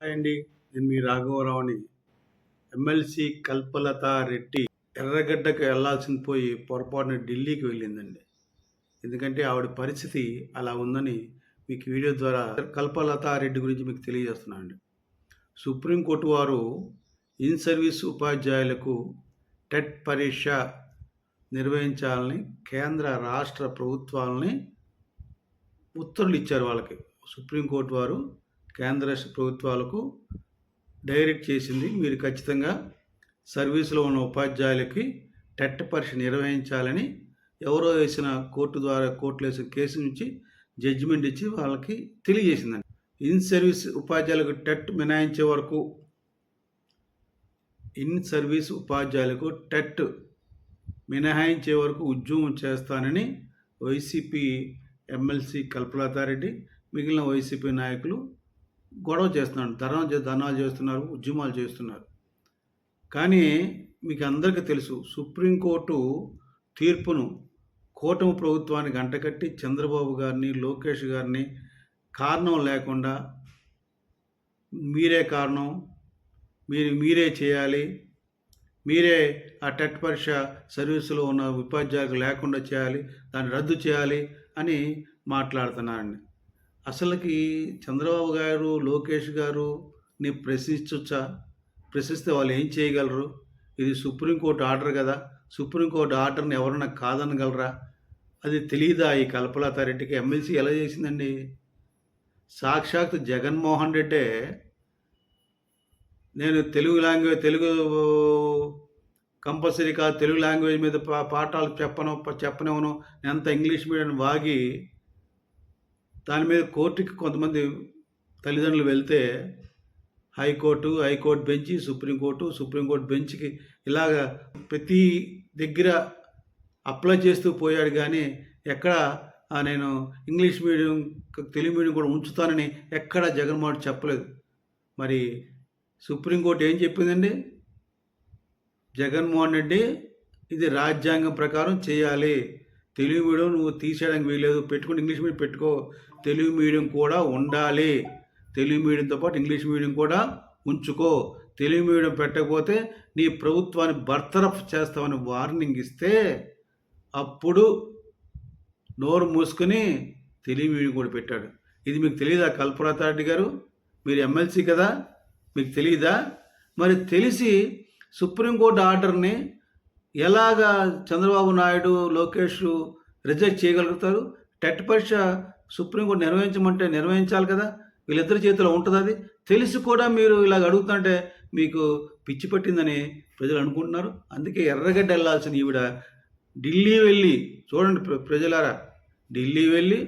Hi అండి. నేను మీ రాఘవరావుని. MLC Kalpalatha Reddy ఎర్రగడ్డకు వెళ్లాల్సింది పోయి పొరపాటున ఢిల్లీకి వెళ్ళిందండి. ఎందుకంటే ఆవిడ పరిస్థితి అలా ఉందని మీకు వీడియో ద్వారా కల్పలత రెడ్డి గురించి మీకు తెలియజేస్తున్నానండి. సుప్రీంకోర్టు వారు ఇన్ సర్వీస్ ఉపాధ్యాయులకు టెట్ పరీక్ష నిర్వహించాలని కేంద్ర రాష్ట్ర ప్రభుత్వాలని ఉత్తర్వులు ఇచ్చారు. వాళ్ళకి సుప్రీంకోర్టు వారు కేంద్ర రాష్ట్ర ప్రభుత్వాలకు డైరెక్ట్ చేసింది, మీరు ఖచ్చితంగా సర్వీసులో ఉన్న ఉపాధ్యాయులకి టెట్ పరీక్ష నిర్వహించాలని ఎవరో వేసిన కోర్టులో వేసిన కేసు నుంచి జడ్జిమెంట్ ఇచ్చి వాళ్ళకి తెలియజేసిందండి. ఇన్ సర్వీస్ ఉపాధ్యాయులకు టెట్ మినహాయించే వరకు ఉద్యమం చేస్తానని వైసీపీ ఎమ్మెల్సీ కల్పలతారెడ్డి మిగిలిన వైసీపీ నాయకులు గొడవ చేస్తున్నారు, ధర్నాలు చేస్తున్నారు, ఉద్యమాలు చేస్తున్నారు. కానీ మీకు అందరికీ తెలుసు, సుప్రీంకోర్టు తీర్పును కూటమి ప్రభుత్వానికి అంటకట్టి చంద్రబాబు గారిని, లోకేష్ గారిని కారణం లేకుండా మీరే కారణం, మీరే చేయాలి, మీరే ఆ టెట్ పరీక్ష సర్వీసులో ఉన్న ఉపాధ్యాయులకు లేకుండా చేయాలి, దాన్ని రద్దు చేయాలి అని మాట్లాడుతున్నారండి. అసలుకి చంద్రబాబు గారు, లోకేష్ గారుని ప్రశ్నిస్తే వాళ్ళు ఏం చేయగలరు? ఇది సుప్రీంకోర్టు ఆర్డర్ కదా, సుప్రీంకోర్టు ఆర్డర్ని ఎవరన్నా కాదనగలరా? అది తెలియదా ఈ కల్పలతారెడ్డికి? ఎమ్మెల్సీ ఎలా చేసిందండి? సాక్షాత్ జగన్మోహన్ రెడ్డే నేను తెలుగు కంపల్సరీ కాదు, తెలుగు లాంగ్వేజ్ మీద పాఠాలు చెప్పనివ్వను, ఎంత ఇంగ్లీష్ మీడియం వాగి దాని మీద కోర్టుకి కొంతమంది తల్లిదండ్రులు వెళ్తే హైకోర్టు బెంచి, సుప్రీంకోర్టు బెంచ్కి ఇలాగ ప్రతి దగ్గర అప్లై చేస్తూ పోయాడు. కానీ ఎక్కడ నేను ఇంగ్లీష్ మీడియం, తెలుగు మీడియం కూడా ఉంచుతానని ఎక్కడ జగన్మోహన్ చెప్పలేదు. మరి సుప్రీంకోర్టు ఏం చెప్పిందండి? జగన్మోహన్ రెడ్డి ఇది రాజ్యాంగం ప్రకారం చేయాలి, తెలుగు మీడియం నువ్వు తీసేయడానికి వీలేదు, పెట్టుకుని ఇంగ్లీష్ మీడియం పెట్టుకో, తెలుగు మీడియం కూడా ఉండాలి, తెలుగు మీడియంతో పాటు ఇంగ్లీష్ మీడియం కూడా ఉంచుకో, తెలుగు మీడియం పెట్టకపోతే నీ ప్రభుత్వాన్ని బర్తరఫ్ చేస్తామని వార్నింగ్ ఇస్తే అప్పుడు నోరు మూసుకొని తెలుగు మీడియం కూడా పెట్టాడు. ఇది మీకు తెలియదా కల్పలతారెడ్డి గారు? మీరు ఎమ్మెల్సీ కదా, మీకు తెలియదా? మరి తెలిసి సుప్రీంకోర్టు ఆర్డర్ని ఎలాగా చంద్రబాబు నాయుడు, లోకేష్ రిజెక్ట్ చేయగలుగుతారు? టెట్ పరీక్ష సుప్రీంకోర్టు నిర్వహించమంటే నిర్వహించాలి కదా, వీళ్ళిద్దరి చేతిలో ఉంటుంది. అది తెలిసి కూడా మీరు ఇలాగ అడుగుతుంటే మీకు పిచ్చి పట్టిందని ప్రజలు అనుకుంటున్నారు. అందుకే ఎర్రగడ్డ వెళ్ళాల్సిన ఈవిడ ఢిల్లీ వెళ్ళి, చూడండి ప్రజలారా, ఢిల్లీ వెళ్ళి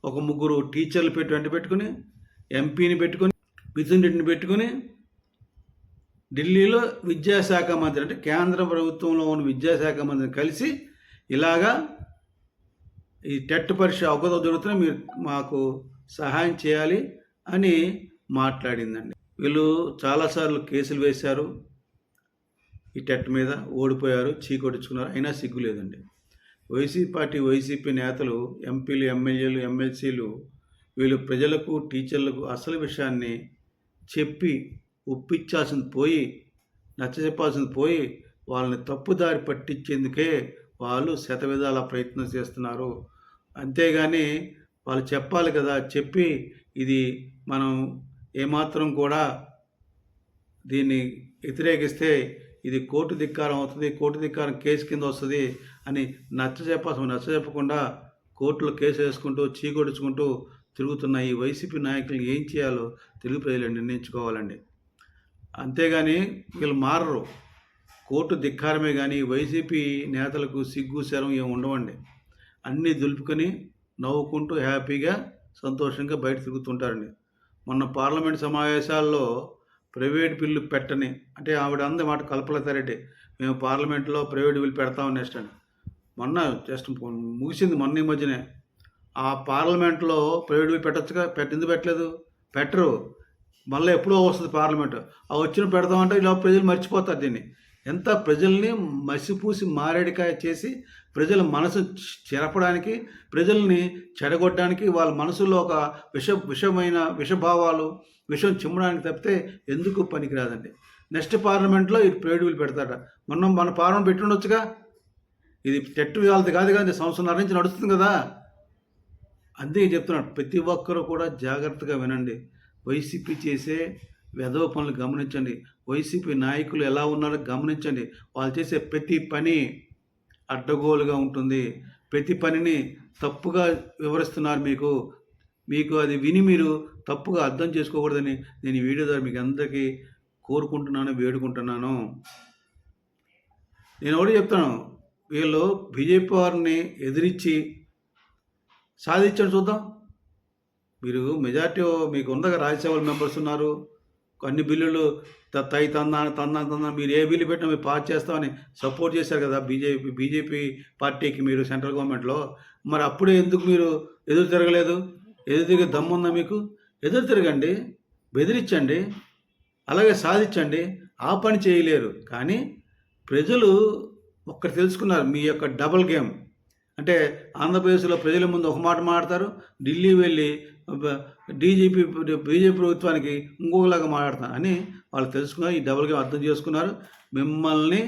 ఒక ముగ్గురు టీచర్లు వెంట పెట్టుకుని, ఎంపీని పెట్టుకొని, మిథున్ రెడ్డిని పెట్టుకుని ఢిల్లీలో విద్యాశాఖ మంత్రి, అంటే కేంద్ర ప్రభుత్వంలో ఉన్న విద్యాశాఖ మంత్రిని కలిసి ఇలాగా ఈ టెట్ పరీక్ష అవగతం జరుగుతున్నా మీరు మాకు సహాయం చేయాలి అని మాట్లాడిందండి. వీళ్ళు చాలాసార్లు కేసులు వేశారు, ఈ టెట్ మీద ఓడిపోయారు, చీకొట్టించుకున్నారు, అయినా సిగ్గు లేదండి. వైసీపీ నేతలు, ఎంపీలు, ఎమ్మెల్యేలు, ఎమ్మెల్సీలు వీళ్ళు ప్రజలకు, టీచర్లకు అసలు విషయాన్ని చెప్పి ఒప్పించాల్సింది పోయి, నచ్చజెప్పాల్సింది పోయి, వాళ్ళని తప్పుదారి పట్టించేందుకే వాళ్ళు శతవిధాల ప్రయత్నం చేస్తున్నారు. అంతేగాని వాళ్ళు చెప్పాలి కదా, చెప్పి ఇది మనం ఏమాత్రం కూడా దీన్ని వ్యతిరేకిస్తే ఇది కోర్టు ధిక్కారం అవుతుంది, కోర్టు ధిక్కారం కేసు కింద వస్తుంది అని నచ్చజెప్పకుండా కోర్టులో కేసు వేసుకుంటూ చీకొడుచుకుంటూ తిరుగుతున్న ఈ వైసీపీ నాయకులు ఏం చేయాలో తెలుగు ప్రజలు నిర్ణయించుకోవాలండి. అంతేగాని వీళ్ళు మారరు. కోర్టు ధిక్కారమే కానీ వైసీపీ నేతలకు సిగ్గు శరం ఏమి ఉండవండి. అన్నీ దులుపుకొని నవ్వుకుంటూ హ్యాపీగా సంతోషంగా బయట తిరుగుతుంటారండి. మొన్న పార్లమెంట్ సమావేశాల్లో ప్రైవేట్ బిల్లు పెట్టని, అంటే ఆవిడ అంది మాట కల్పలతారెడ్డి, మేము పార్లమెంట్లో ప్రైవేట్ బిల్లు పెడతామని నెక్స్ట్ అని. మొన్న జస్ట్ ముగిసింది, మొన్న ఈ మధ్యనే. ఆ పార్లమెంట్లో ప్రైవేట్ బిల్లు పెట్టచ్చుగా, ఎందుకు పెట్టలేదు? పెట్టరు. మళ్ళీ ఎప్పుడో వస్తుంది పార్లమెంటు, ఆ వచ్చిన పెడతామంటే ఇలా ప్రజలు మర్చిపోతారు దీన్ని. ఎంత ప్రజల్ని మసిపూసి మారేడికాయ చేసి ప్రజల మనసు చెరపడానికి, ప్రజల్ని చెడగొట్టడానికి, వాళ్ళ మనసులో ఒక విషభావాలు, విషయం చిమ్మడానికి తప్పితే ఎందుకు పనికిరాదండి. నెక్స్ట్ పార్లమెంట్లో ఇది ప్రైవేట్ బిల్ పెడతాడ. మన పార్లమెంట్ పెట్టి ఉండొచ్చుగా. ఇది టెట్ వాళ్ళది కాదు కానీ సంవత్సరంన్నర నుంచి నడుస్తుంది కదా. అందుకే చెప్తున్నాను, ప్రతి ఒక్కరూ కూడా జాగ్రత్తగా వినండి. వైసీపీ చేసే వెధవ పనులు గమనించండి. వైసీపీ నాయకులు ఎలా ఉన్నారో గమనించండి. వాళ్ళు చేసే ప్రతి పని అడ్డగోలుగా ఉంటుంది. ప్రతి పనిని తప్పుగా వివరిస్తున్నారు మీకు అది విని మీరు తప్పుగా అర్థం చేసుకోకూడదని నేను ఈ వీడియో ద్వారా మీకు అందరికీ కోరుకుంటున్నాను, వేడుకుంటున్నాను. నేను ఒకటి చెప్తాను, వీళ్ళు బీజేపీ వారిని ఎదిరించి సాధించండి చూద్దాం. మీరు మెజార్టీ మీకు ఉందగా, రాజ్యసభ మెంబర్స్ ఉన్నారు, అన్ని బిల్లులు తందా మీరు ఏ బిల్లు పెట్టినా మీరు పాస్ చేస్తామని సపోర్ట్ చేశారు కదా బీజేపీ పార్టీకి మీరు సెంట్రల్ గవర్నమెంట్లో. మరి అప్పుడే ఎందుకు మీరు ఎదురు తిరగలేదు? ఎదురు తిరిగే దమ్ముందా మీకు? ఎదురు తిరగండి, బెదిరించండి, అలాగే సాధించండి. ఆ పని చేయలేరు. కానీ ప్రజలు ఒక్కటి తెలుసుకున్నారు, మీ యొక్క డబుల్ గేమ్. అంటే ఆంధ్రప్రదేశ్లో ప్రజల ముందు ఒక మాట మాట్లాడతారు, ఢిల్లీ వెళ్ళి బీజేపీ ప్రభుత్వానికి ఇంకొకలాగా మాట్లాడతారు అని వాళ్ళు తెలుసుకున్నారు. ఈ డబుల్ గేమ్ అర్థం చేసుకున్నారు. మిమ్మల్ని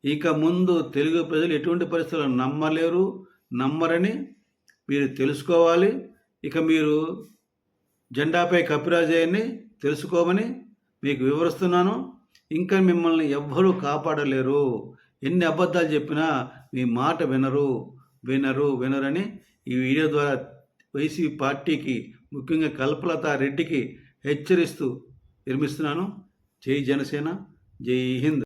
ఇక ముందు తెలుగు ప్రజలు ఎటువంటి పరిస్థితుల్లో నమ్మరని మీరు తెలుసుకోవాలి. ఇక మీరు జెండాపై కపిరాజయ్యని తెలుసుకోమని మీకు వివరిస్తున్నాను. ఇంకా మిమ్మల్ని ఎవ్వరూ కాపాడలేరు. ఎన్ని అబద్ధాలు చెప్పినా మీ మాట వినరని ఈ వీడియో ద్వారా వైసీపీ పార్టీకి, ముఖ్యంగా కల్పలతా రెడ్డికి హెచ్చరిస్తూ నిర్మిస్తున్నాను. జై జనసేన, జై హింద్.